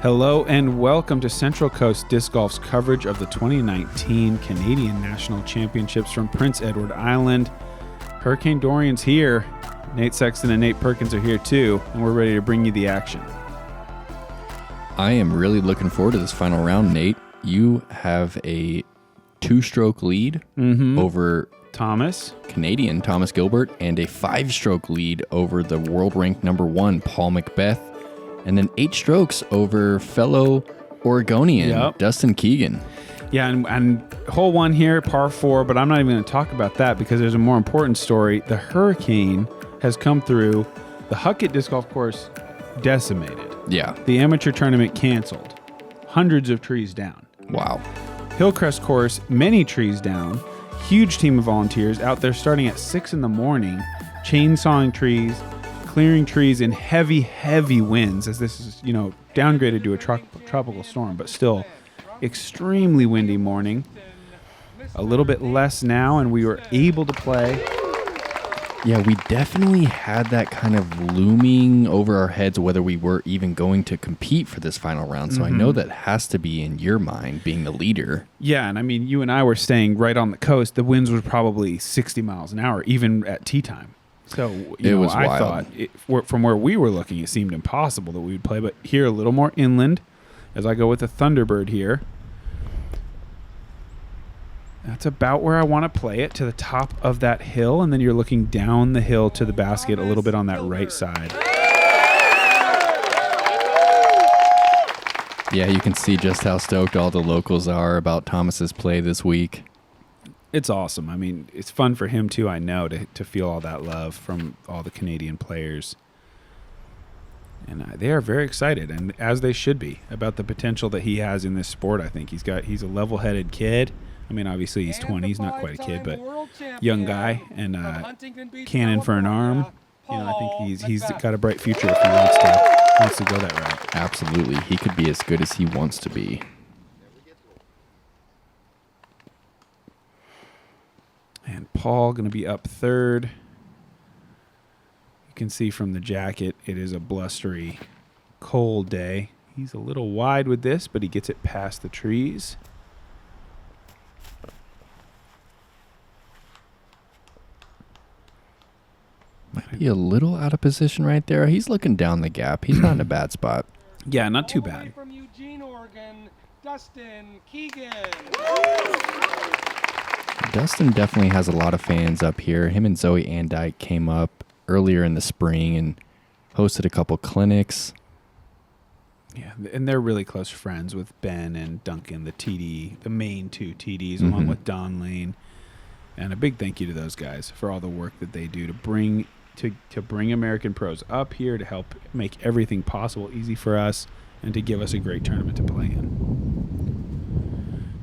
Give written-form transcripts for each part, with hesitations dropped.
Hello and welcome to Central Coast Disc Golf's coverage of the 2019 Canadian National Championships from Prince Edward Island. Hurricane Dorian's here. Nate Sexton and Nate Perkins are here too, and we're ready to bring you the action. I am really looking forward to this final round, Nate. You have a two-stroke lead over Canadian Thomas Gilbert and a five-stroke lead over the world-ranked number one, Paul McBeth, and then 8 strokes over fellow Oregonian, Dustin Keegan. Yeah, and hole one here, par 4, but I'm not even going to talk about that because there's a more important story. The hurricane has come through. The Huckett Disc Golf Course decimated. Yeah. The amateur tournament canceled. Hundreds of trees down. Wow. Hillcrest Course, many trees down. Huge team of volunteers out there starting at 6 in the morning, chainsawing trees, clearing trees in heavy, heavy winds, as this is, downgraded to a tropical storm, but still extremely windy morning. A little bit less now, and we were able to play. Yeah, we definitely had that kind of looming over our heads whether we were even going to compete for this final round. So I know that has to be in your mind, being the leader. Yeah, and I mean, you and I were staying right on the coast. The winds were probably 60 miles an hour, even at tee time. So I thought from where we were looking, it seemed impossible that we would play. But here, a little more inland, as I go with the Thunderbird here. That's about where I want to play it, to the top of that hill, and then you're looking down the hill to the basket a little bit on that right side. Yeah, you can see just how stoked all the locals are about Thomas's play this week. It's awesome. I mean, it's fun for him too, I know, to feel all that love from all the Canadian players. And they are very excited, and as they should be, about the potential that he has in this sport. I think he's a level-headed kid. I mean, obviously he's 20, he's not quite a kid, but young guy, and cannon for an arm. I think he's got a bright future if he wants to go that route. Absolutely. He could be as good as he wants to be. And Paul going to be up third. You can see from the jacket, it is a blustery, cold day. He's a little wide with this, but he gets it past the trees. Might be a little out of position right there. He's looking down the gap. He's not in a bad spot. Yeah, not too bad. From Eugene, Oregon, Dustin Keegan. Dustin definitely has a lot of fans up here. Him and Zoe Andike came up earlier in the spring and hosted a couple clinics. Yeah, and they're really close friends with Ben and Duncan, the main two TDs, along with Don Lane. And a big thank you to those guys for all the work that they do to bring American pros up here, to help make everything possible easy for us, and to give us a great tournament to play in.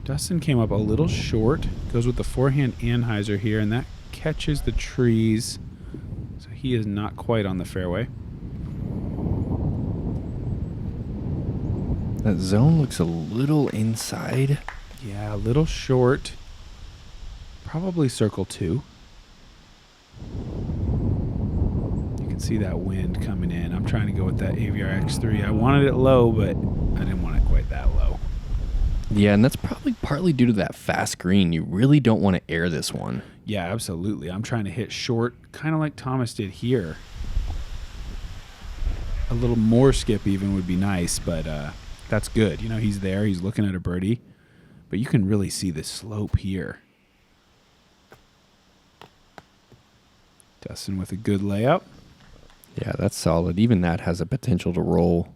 Dustin came up a little short, goes with the forehand anhyzer here, and that catches the trees. So he is not quite on the fairway. That zone looks a little inside. Yeah, a little short. Probably circle 2. You can see that wind coming in. I'm trying to go with that AVR X3. I wanted it low, but I didn't want it quite that low. Yeah, and that's probably partly due to that fast green. You really don't want to air this one. Yeah, absolutely. I'm trying to hit short, kind of like Thomas did here. A little more skip even would be nice, but that's good. He's there. He's looking at a birdie. But you can really see the slope here. Dustin with a good layup. Yeah, that's solid. Even that has a potential to roll.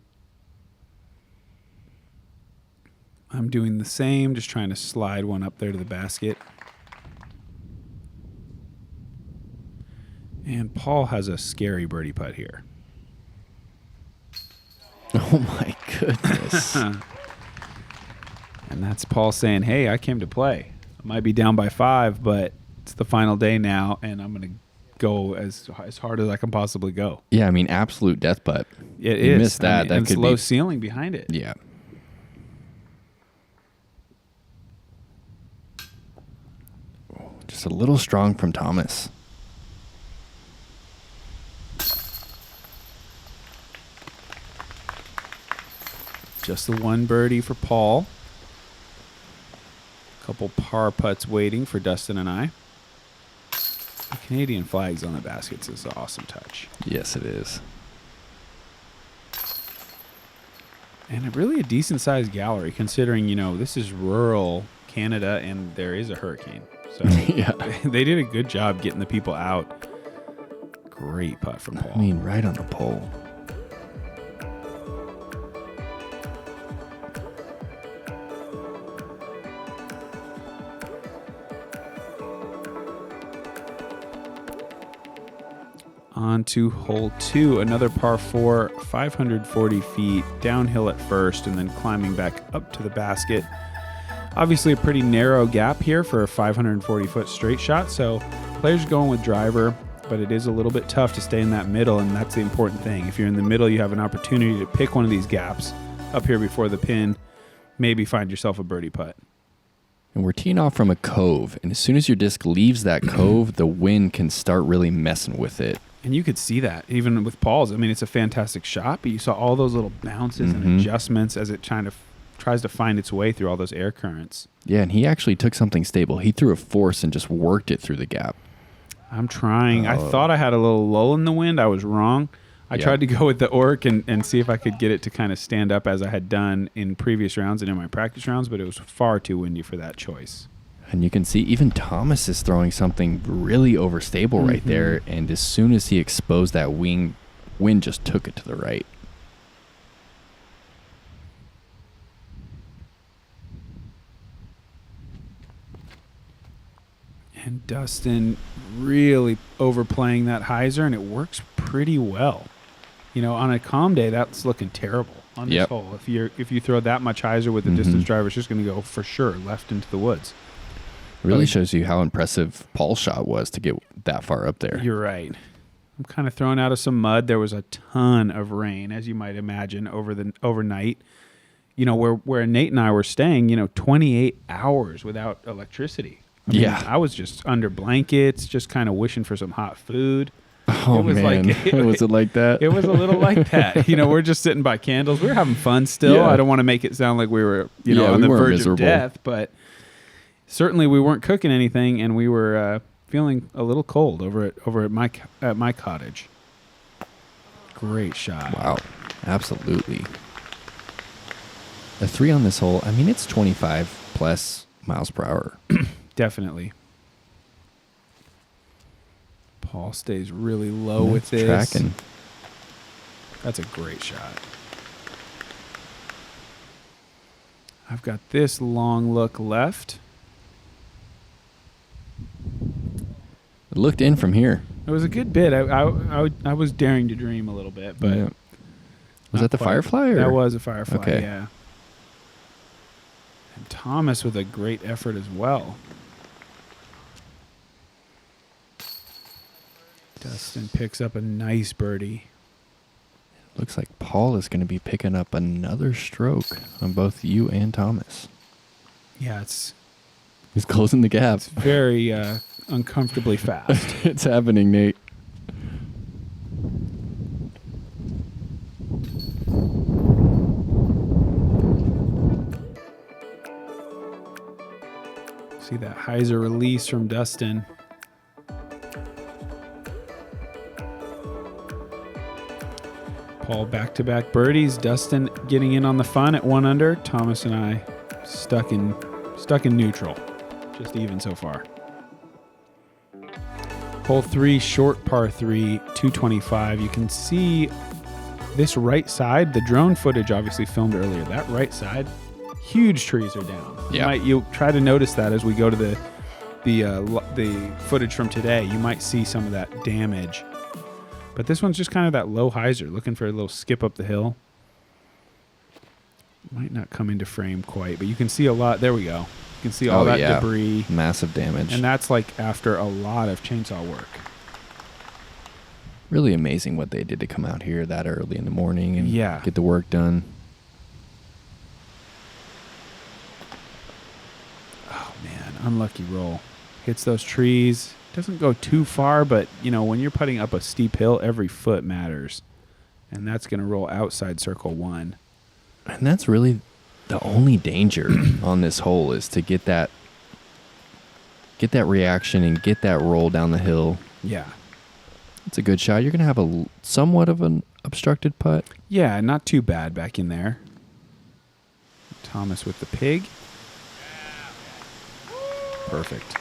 I'm doing the same, just trying to slide one up there to the basket. And Paul has a scary birdie putt here. Oh, my goodness. And that's Paul saying, hey, I came to play. I might be down by 5, but it's the final day now, and I'm going to go as hard as I can possibly go. Yeah, I mean, absolute death putt. It you is. Missed that. That it's could low be ceiling behind it. Yeah. Just a little strong from Thomas. Just the one birdie for Paul. Couple par putts waiting for Dustin and I. The Canadian flags on the baskets is an awesome touch. Yes, it is. And really a decent-sized gallery, considering, this is rural Canada and there is a hurricane. So Yeah. they did a good job getting the people out. Great putt from Paul. I mean, right on the pole. On to hole 2, another par 4, 540 feet, downhill at first, and then climbing back up to the basket. Obviously a pretty narrow gap here for a 540-foot straight shot, so players are going with driver, but it is a little bit tough to stay in that middle, and that's the important thing. If you're in the middle, you have an opportunity to pick one of these gaps up here before the pin, maybe find yourself a birdie putt. And we're teeing off from a cove, and as soon as your disc leaves that cove, the wind can start really messing with it. And you could see that even with Paul's. I mean, it's a fantastic shot, but you saw all those little bounces and adjustments as it tries to find its way through all those air currents. Yeah, and he actually took something stable. He threw a force and just worked it through the gap. I'm trying. I thought I had a little lull in the wind. I was wrong. I tried to go with the orc and see if I could get it to kind of stand up as I had done in previous rounds and in my practice rounds, but it was far too windy for that choice. And you can see even Thomas is throwing something really overstable right there. And as soon as he exposed that wind just took it to the right. And Dustin really overplaying that hyzer, and it works pretty well. On a calm day, that's looking terrible on this hole. If you throw that much hyzer with the distance driver, it's just going to go for sure left into the woods. Really shows you how impressive Paul's shot was to get that far up there. You're right. I'm kind of thrown out of some mud. There was a ton of rain, as you might imagine, overnight. Where Nate and I were staying, 28 hours without electricity. I was just under blankets, just kind of wishing for some hot food. Oh, man. Was it like that? It was a little like that. We're just sitting by candles. We were having fun still. Yeah. I don't want to make it sound like we were, on the verge of death, but certainly we weren't cooking anything, and we were feeling a little cold over at my cottage. Great shot. Wow. Absolutely. A 3 on this hole, it's 25 plus miles per hour. Definitely. Paul stays really low with this. Tracking. That's a great shot. I've got this long look left. It looked in from here. It was a good bit. I was daring to dream a little bit, but was that the Firefly? Or? That was a Firefly. Okay. Yeah. And Thomas with a great effort as well. Dustin picks up a nice birdie. Looks like Paul is going to be picking up another stroke on both you and Thomas. Yeah, he's closing the gap. It's very uncomfortably fast. It's happening, Nate. See that hyzer release from Dustin. Paul back-to-back birdies. Dustin getting in on the fun at 1 under. Thomas and I stuck in neutral. Just even so far. Hole 3, short par 3, 225. You can see this right side. The drone footage obviously filmed earlier. That right side, huge trees are down. Yeah. You'll try to notice that as we go to the footage from today. You might see some of that damage. But this one's just kind of that low hyzer, looking for a little skip up the hill. Might not come into frame quite, but you can see a lot. There we go. You can see all that debris. Massive damage. And that's like after a lot of chainsaw work. Really amazing what they did to come out here that early in the morning and get the work done. Oh, man. Unlucky roll. Hits those trees. Doesn't go too far, but, when you're putting up a steep hill, every foot matters. And that's going to roll outside circle 1. And that's really the only danger on this hole is to get that reaction and get that roll down the hill. Yeah. It's a good shot. You're going to have somewhat of an obstructed putt. Yeah, not too bad back in there. Thomas with the pig. Perfect.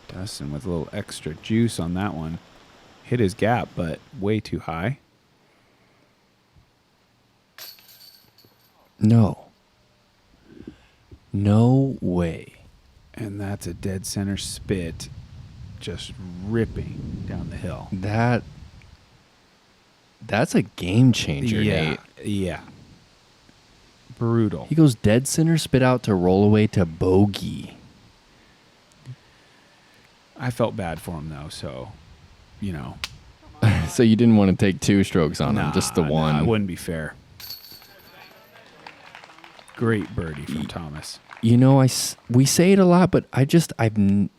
Dustin with a little extra juice on that one. Hit his gap, but way too high. No way. And that's a dead center spit, just ripping down the hill. That's a game changer, Nate. Yeah. Brutal. He goes dead center spit out to roll away to bogey. I felt bad for him, though, so, So you didn't want to take 2 strokes on him, just the one. It wouldn't be fair. Great birdie from Thomas. We say it a lot, but I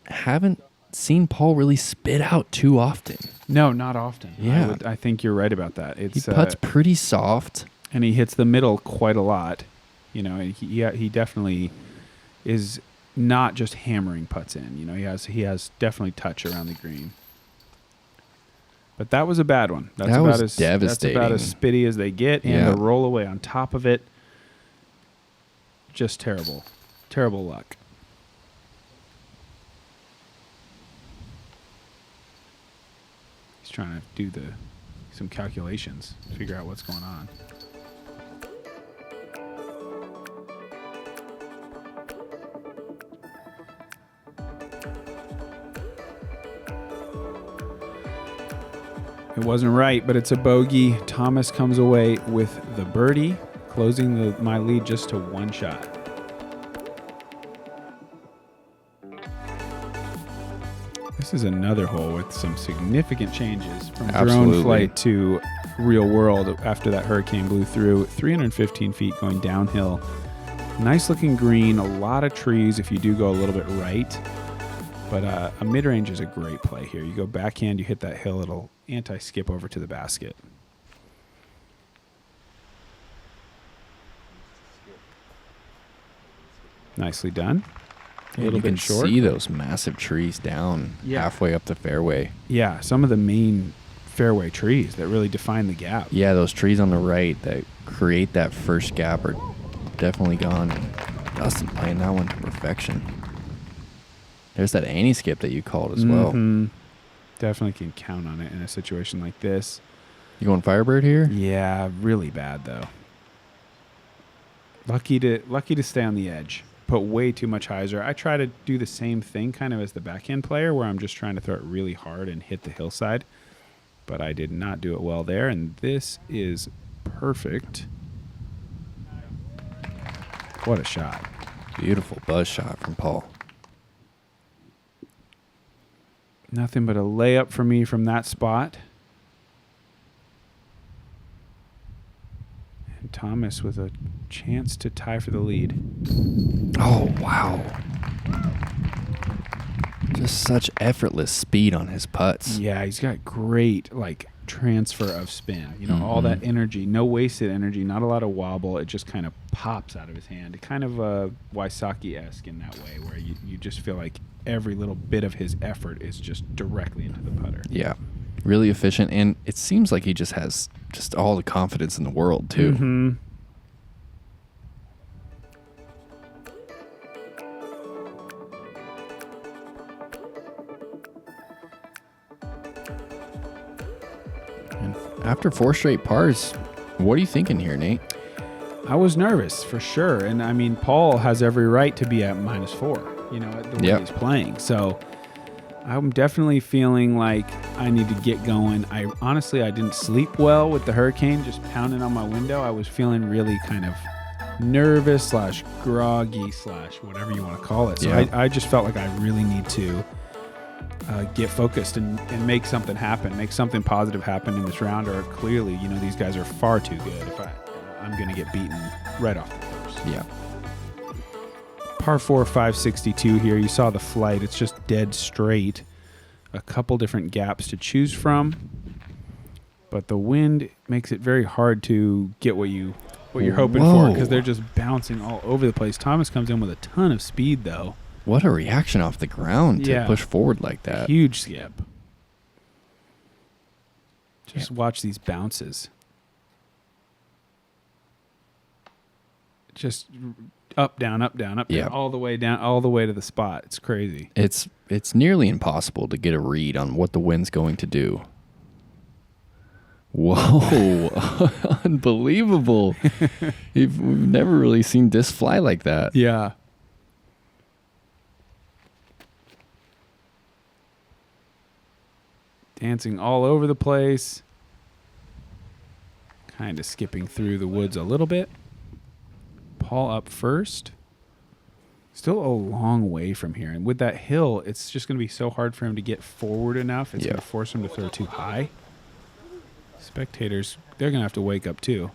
haven't seen Paul really spit out too often. No, not often. Yeah. I think you're right about that. He putts pretty soft. And he hits the middle quite a lot. And he definitely is not just hammering putts in. He has definitely touch around the green. But that was a bad one. That was devastating. That's about as spitty as they get. And the roll away on top of it, just terrible. Terrible luck. He's trying to do some calculations, figure out what's going on. It wasn't right, but it's a bogey. Thomas comes away with the birdie, closing my lead just to 1 shot. This is another hole with some significant changes from drone flight to real world after that hurricane blew through. 315 feet going downhill. Nice looking green, a lot of trees if you do go a little bit right. But a mid-range is a great play here. You go backhand, you hit that hill, it'll anti-skip over to the basket. Nicely done. A little bit short. You can see those massive trees down halfway up the fairway. Yeah, some of the main fairway trees that really define the gap. Yeah, those trees on the right that create that first gap are definitely gone. Dustin playing that one to perfection. There's that anti-skip that you called as well. Definitely can count on it in a situation like this. You going Firebird here? Yeah, really bad though. Lucky to stay on the edge. Put way too much hyzer. I try to do the same thing kind of as the backhand player where I'm just trying to throw it really hard and hit the hillside. But I did not do it well there, and this is perfect. What a shot. Beautiful buzz shot from Paul. Nothing but a layup for me from that spot. And Thomas with a chance to tie for the lead. Oh, wow. Just such effortless speed on his putts. Yeah, he's got great, transfer of spin. All that energy, no wasted energy, not a lot of wobble. It just kind of pops out of his hand. Kind of Wysocki-esque in that way, where you just feel like every little bit of his effort is just directly into the putter. Yeah, really efficient, and it seems like he just has just all the confidence in the world, too. Mm-hmm. And after 4 straight pars, what are you thinking here, Nate? I was nervous for sure, and I mean Paul has every right to be at -4. The way he's playing. So I'm definitely feeling like I need to get going. I didn't sleep well with the hurricane just pounding on my window. I was feeling really kind of nervous / groggy / whatever you want to call it. So I just felt like I really need to get focused and make something happen, make something positive happen in this round, or clearly, these guys are far too good if I'm going to get beaten right off the first. Yeah. Par 4, 562 here. You saw the flight. It's just dead straight. a couple different gaps to choose from, but the wind makes it very hard to get what you're hoping for, because they're just bouncing all over the place. Thomas comes in with a ton of speed, though. What a reaction off the ground to push forward like that. Huge skip. Just watch these bounces. Just up, down, all the way down, all the way to the spot. It's crazy. It's nearly impossible to get a read on what the wind's going to do. Whoa. Unbelievable. We've never really seen disc fly like that. Yeah. Dancing all over the place. Kind of skipping through the woods a little bit. Paul up first. Still a long way from here. And with that hill, it's just going to be so hard for him to get forward enough. It's going to force him to throw too high. Spectators, they're going to have to wake up too,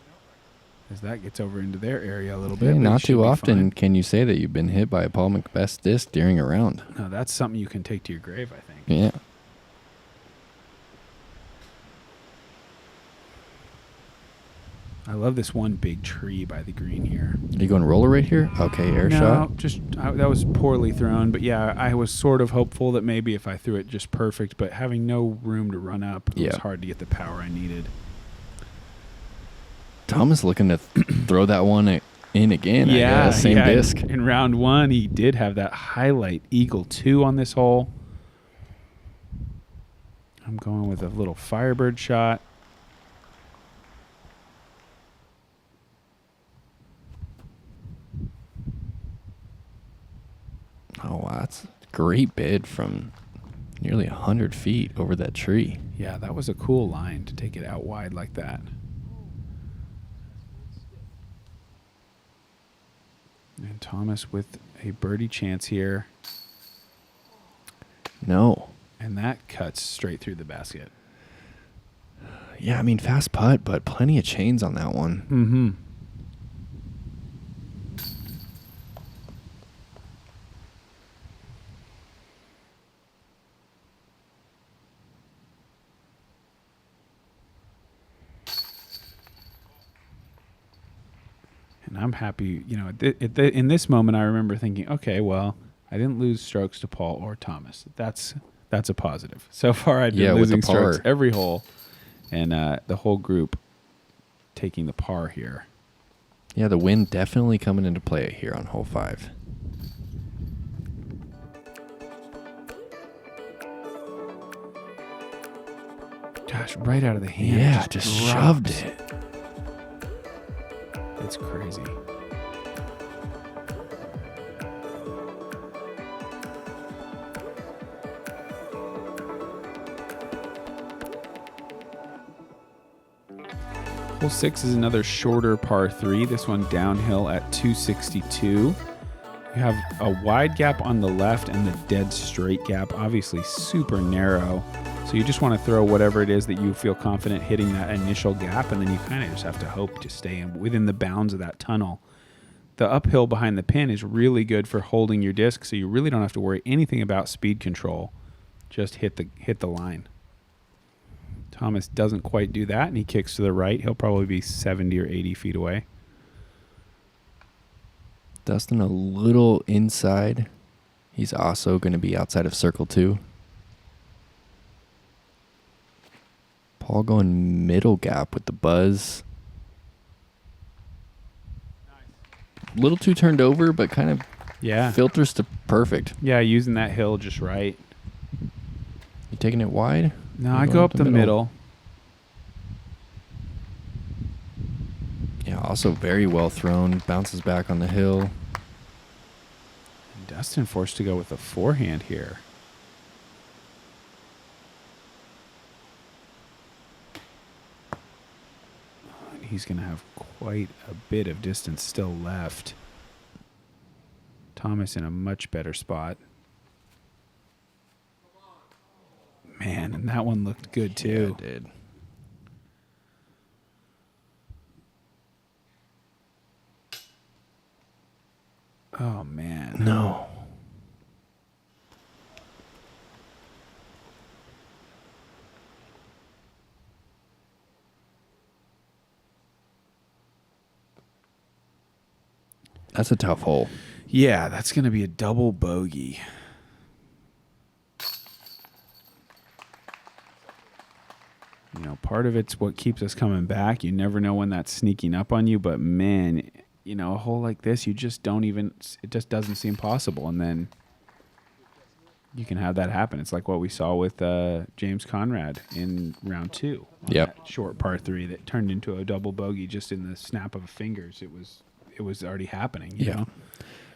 as that gets over into their area a little bit. Not too often can you say that you've been hit by a Paul McBeth disc during a round. No, that's something you can take to your grave, I think. Yeah. I love this one big tree by the green here. Are you going roller right here? Okay, air shot. That was poorly thrown, but yeah, I was sort of hopeful that maybe if I threw it just perfect, but having no room to run up, it was hard to get the power I needed. Thomas looking to throw that one in again. Yeah, same disc. In round one, he did have that highlight Eagle 2 on this hole. I'm going with a little Firebird shot. Oh, wow. That's a great bid from nearly 100 feet over that tree. Yeah, that was a cool line to take it out wide like that. And Thomas with a birdie chance here. No. And that cuts straight through the basket. Yeah, I mean, fast putt, but plenty of chains on that one. Mm-hmm. And I'm happy, in this moment, I remember thinking, okay, well, I didn't lose strokes to Paul or Thomas. That's a positive. So far, I've been losing strokes every hole, and the whole group taking the par here. Yeah, the wind definitely coming into play here on hole 5. Gosh, right out of the hand. Yeah, just shoved it. It's crazy. Hole 6 is another shorter par 3. This one downhill at 262. You have a wide gap on the left and the dead straight gap, obviously super narrow. So you just want to throw whatever it is that you feel confident hitting that initial gap, and then you kind of just have to hope to stay within the bounds of that tunnel. The uphill behind the pin is really good for holding your disc, so you really don't have to worry anything about speed control. Just hit the line. Thomas doesn't quite do that, and he kicks to the right. He'll probably be 70 or 80 feet away. Dustin a little inside. He's also going to be outside of circle 2. Paul going middle gap with the buzz. A little too turned over, but kind of filters to perfect. Yeah, using that hill just right. You taking it wide? No, I go up the middle. Yeah, also very well thrown. Bounces back on the hill. And Dustin forced to go with a forehand here. He's going to have quite a bit of distance still left. Thomas in a much better spot. Man, and that one looked good too. Yeah, it did. Oh, man. No. That's a tough hole. Yeah, that's going to be a double bogey. You know, part of it's what keeps us coming back. You never know when that's sneaking up on you, but man, you know, a hole like this, you just don't even, it just doesn't seem possible. And then you can have that happen. It's like what we saw with James Conrad in round 2. Yep. That short par 3 that turned into a double bogey just in the snap of fingers. It was already happening, you know?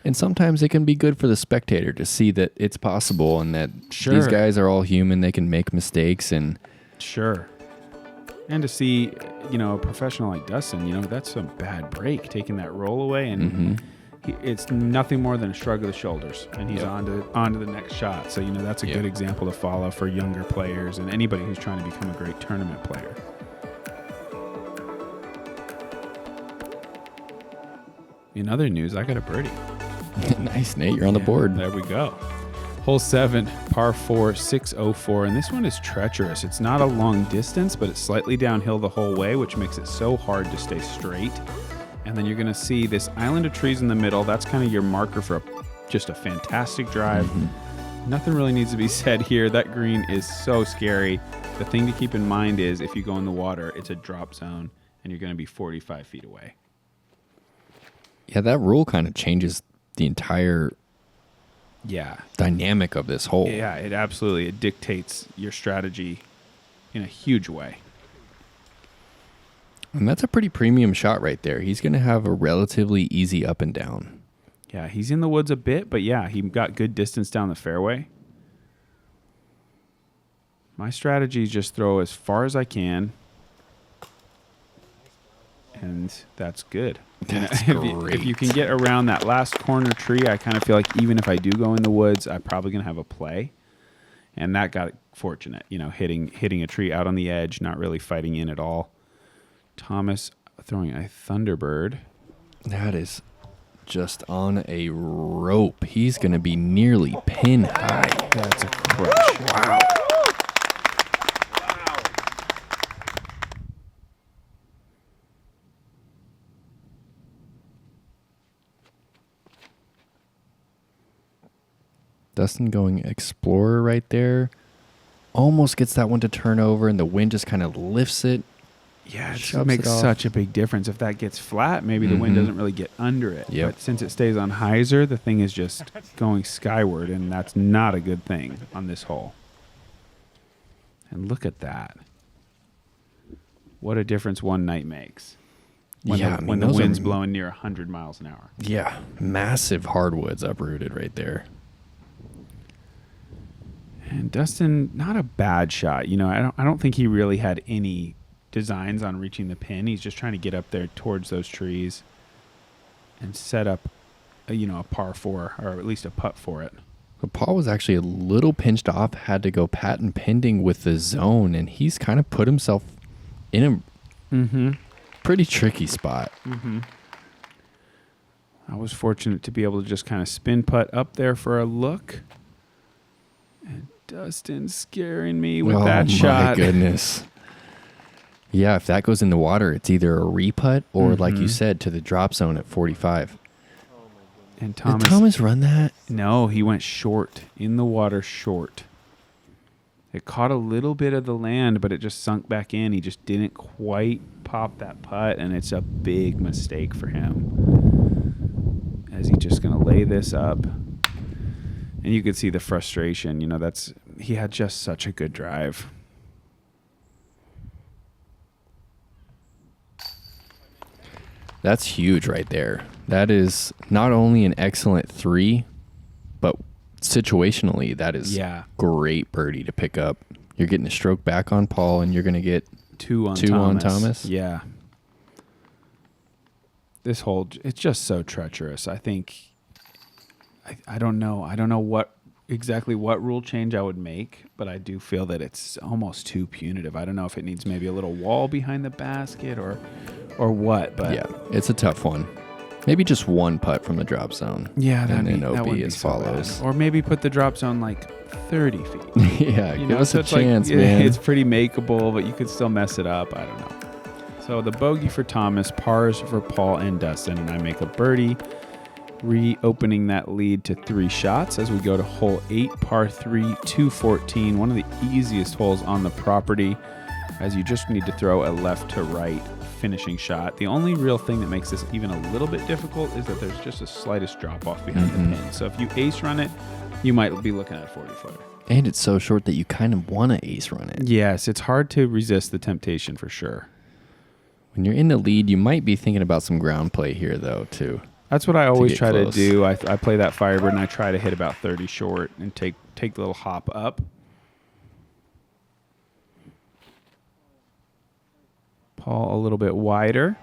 And sometimes it can be good for the spectator to see that it's possible and that these guys are all human. They can make mistakes and and to see, you know, a professional like Dustin, you know, that's a bad break, taking that roll away, and it's nothing more than a shrug of the shoulders, and he's on to the next shot. So, you know, that's a good example to follow for younger players and anybody who's trying to become a great tournament player. In other news, I got a birdie. Nice, Nate. You're on the board. There we go. Hole 7, par 4, 604, and this one is treacherous. It's not a long distance, but it's slightly downhill the whole way, which makes it so hard to stay straight. And then you're going to see this island of trees in the middle. That's kind of your marker for just a fantastic drive. Nothing really needs to be said here. That green is so scary. The thing to keep in mind is if you go in the water, it's a drop zone, and you're going to be 45 feet away. Yeah, that rule kind of changes the entire dynamic of this hole. Yeah, it dictates your strategy in a huge way. And that's a pretty premium shot right there. He's going to have a relatively easy up and down. Yeah, he's in the woods a bit, but yeah, he got good distance down the fairway. My strategy is just throw as far as I can, and that's good. That's great. If you can get around that last corner tree, I kind of feel like even if I do go in the woods, I'm probably going to have a play. And that got fortunate, you know, hitting a tree out on the edge, not really fighting in at all. Thomas throwing a Thunderbird. That is just on a rope. He's going to be nearly pin high. That's a crush. Wow. Dustin going Explorer right there. Almost gets that one to turn over, and the wind just kind of lifts it. Yeah, it makes such a big difference. If that gets flat, maybe the wind doesn't really get under it. But since it stays on hyzer, the thing is just going skyward, and that's not a good thing on this hole. And look at that. What a difference one night makes. When the wind's blowing near 100 miles an hour. Yeah, massive hardwoods uprooted right there. And Dustin, not a bad shot. You know, I don't think he really had any designs on reaching the pin. He's just trying to get up there towards those trees and set up, a par 4 or at least a putt for it. But Paul was actually a little pinched off, had to go patent pending with the zone, and he's kind of put himself in a pretty tricky spot. I was fortunate to be able to just kind of spin putt up there for a look. And Dustin's scaring me with that shot. Oh, my goodness. Yeah, if that goes in the water, it's either a re-putt or, like you said, to the drop zone at 45. And Did Thomas run that? No, he went short, in the water short. It caught a little bit of the land, but it just sunk back in. He just didn't quite pop that putt, and it's a big mistake for him. As he's just going to lay this up. And you could see the frustration. You know, he had just such a good drive. That's huge right there. That is not only an excellent 3, but situationally, that is great birdie to pick up. You're getting a stroke back on Paul, and you're going to get two on Thomas. Yeah. This hole, it's just so treacherous. I think, I don't know. I don't know exactly what rule change I would make, but I do feel that it's almost too punitive. I don't know if it needs maybe a little wall behind the basket or what. But yeah, it's a tough one. Maybe just one putt from the drop zone. Yeah, and then OB as follows. Or maybe put the drop zone like 30 feet. Yeah, give us a chance, man. It's pretty makeable, but you could still mess it up. I don't know. So the bogey for Thomas, pars for Paul and Dustin, and I make a birdie. reopening that lead to 3 shots as we go to hole 8, par 3, 214. One of the easiest holes on the property, as you just need to throw a left to right finishing shot. The only real thing that makes this even a little bit difficult is that there's just a slightest drop off behind the pin. So if you ace run it, you might be looking at a 40-footer. And it's so short that you kind of want to ace run it. Yes, it's hard to resist the temptation for sure. When you're in the lead, you might be thinking about some ground play here, though, too. That's what I always try close. to do. I play that Firebird and I try to hit about 30 short and take the little hop up. Paul a little bit wider.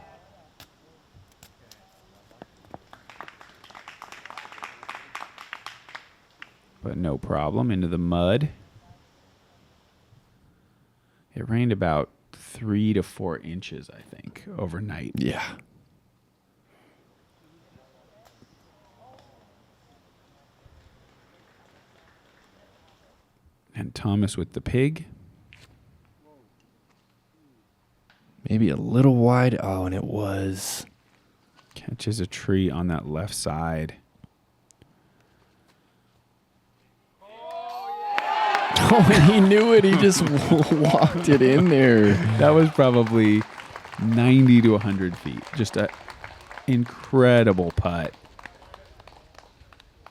But no problem. Into the mud. It rained about 3 to 4 inches, I think, overnight. Yeah. And Thomas with the pig. Maybe a little wide. Oh, and it was. Catches a tree on that left side. Oh, and he knew it. He just walked it in there. That was probably 90 to 100 feet. Just an incredible putt.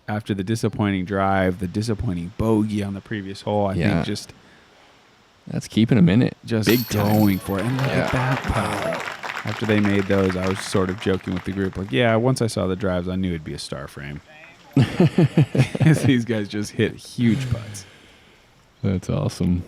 After the disappointing drive, the disappointing bogey on the previous hole, I think just... That's keeping him in it. Just big going for it. And look at that putt. After they made those, I was sort of joking with the group. Like, yeah, once I saw the drives, I knew it'd be a star frame. These guys just hit huge putts. That's awesome.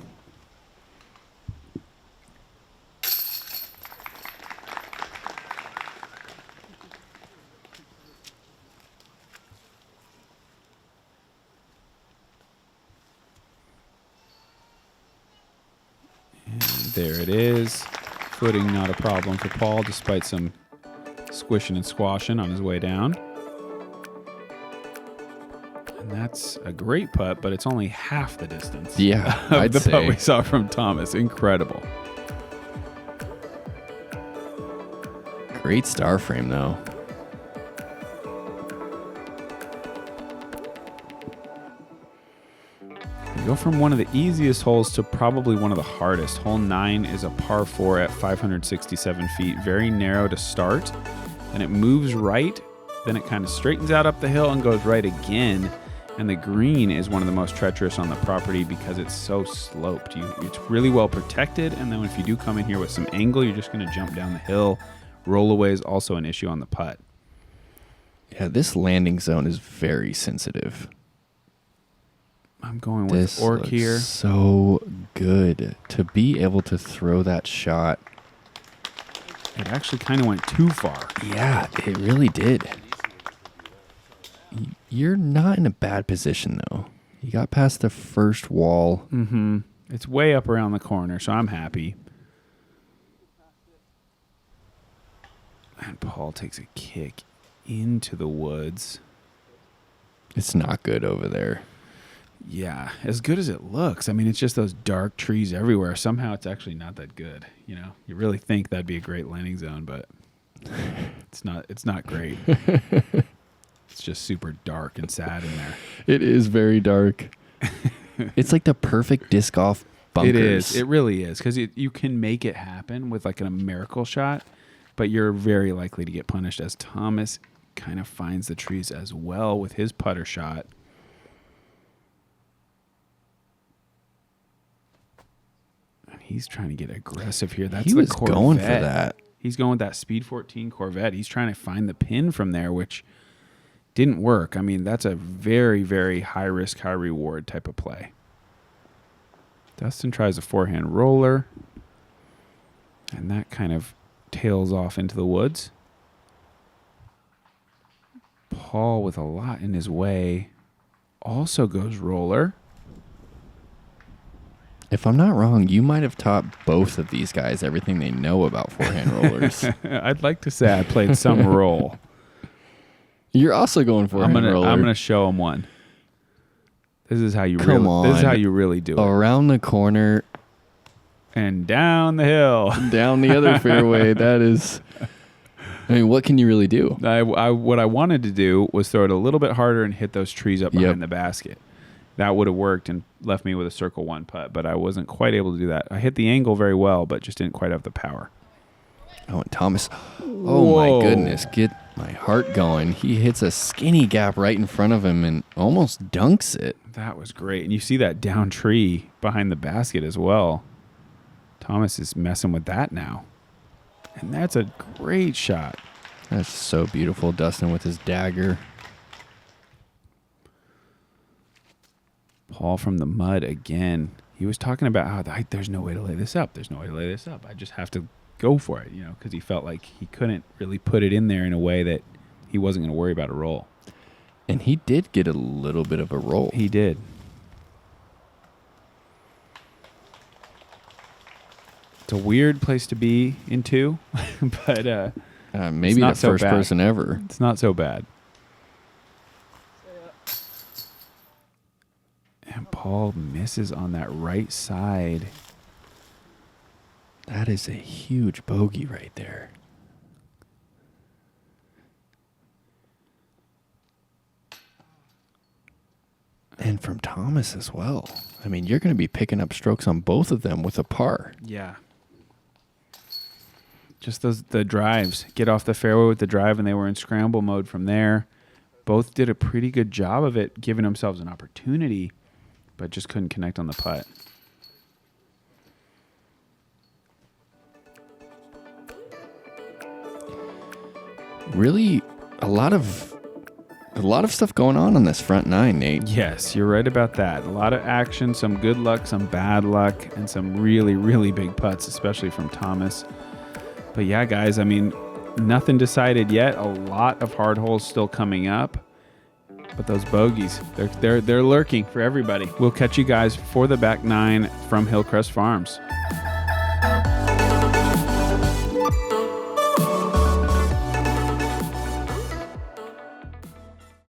And there it is. Footing not a problem for Paul, despite some squishing and squashing on his way down. And that's a great putt, but it's only half the distance. Yeah, of I'd the say. putt we saw from Thomas. Incredible. Great star frame, though. We go from one of the easiest holes to probably one of the hardest. Hole 9 is a par 4 at 567 feet. Very narrow to start. And it moves right. Then it kind of straightens out up the hill and goes right again. And the green is one of the most treacherous on the property because it's so sloped. It's really well protected. And then if you do come in here with some angle, you're just going to jump down the hill. Rollaway is also an issue on the putt. Yeah, this landing zone is very sensitive. I'm going with This Orc looks here. so good to be able to throw that shot. It actually kind of went too far. Yeah, it really did. You're not in a bad position, though. You got past the first wall. Mm-hmm. It's way up around the corner, so I'm happy. And Paul takes a kick into the woods. It's not good over there. Yeah, as good as it looks. I mean, it's just those dark trees everywhere. Somehow it's actually not that good. You know, you really think that'd be a great landing zone, but it's not. It's not great. It's just super dark and sad in there. It is very dark. It's like the perfect disc golf bunkers. It is. It really is, because you can make it happen with like a miracle shot, but you're very likely to get punished, as Thomas kind of finds the trees as well with his putter shot. He's trying to get aggressive here. That's He was the Corvette. going for that. He's going with that Speed 14 Corvette. He's trying to find the pin from there, which didn't work. I mean, that's a very, very high risk, high reward type of play. Dustin tries a forehand roller, and that kind of tails off into the woods. Paul, with a lot in his way, also goes roller. If I'm not wrong, you might have taught both of these guys everything they know about forehand rollers. I'd like to say I played some role. You're also going forehand roller. I'm gonna show them one. This is how you Come on. This is how you really do it. Around the corner And down the hill. down the other fairway. That's I mean, what can you really do? What I wanted to do was throw it a little bit harder and hit those trees up behind the basket. That would have worked and left me with a circle one putt, but I wasn't quite able to do that. I hit the angle very well, but just didn't quite have the power. Oh, and Thomas. Oh, my goodness. Get my heart going. He hits a skinny gap right in front of him and almost dunks it. That was great. And you see that down tree behind the basket as well. Thomas is messing with that now. And that's a great shot. That's so beautiful. Dustin with his dagger. Paul from the mud again. He was talking about how there's no way to lay this up. There's no way to lay this up. I just have to go for it, because he felt like he couldn't really put it in there in a way that he wasn't going to worry about a roll. And he did get a little bit of a roll. He did. It's a weird place to be in two, but maybe the first person ever. It's not so bad. And Paul misses on that right side. That is a huge bogey right there. And from Thomas as well. I mean, you're going to be picking up strokes on both of them with a par. Yeah. Just the drives. Get off the fairway with the drive, and they were in scramble mode from there. Both did a pretty good job of it, giving themselves an opportunity, but just couldn't connect on the putt. Really, a lot of stuff going on this front nine, Nate. Yes, you're right about that. A lot of action, some good luck, some bad luck, and some really, really big putts, especially from Thomas. But yeah, guys, I mean, nothing decided yet. A lot of hard holes still coming up. But those bogeys, they're lurking for everybody. We'll catch you guys for the back nine from Hillcrest Farms.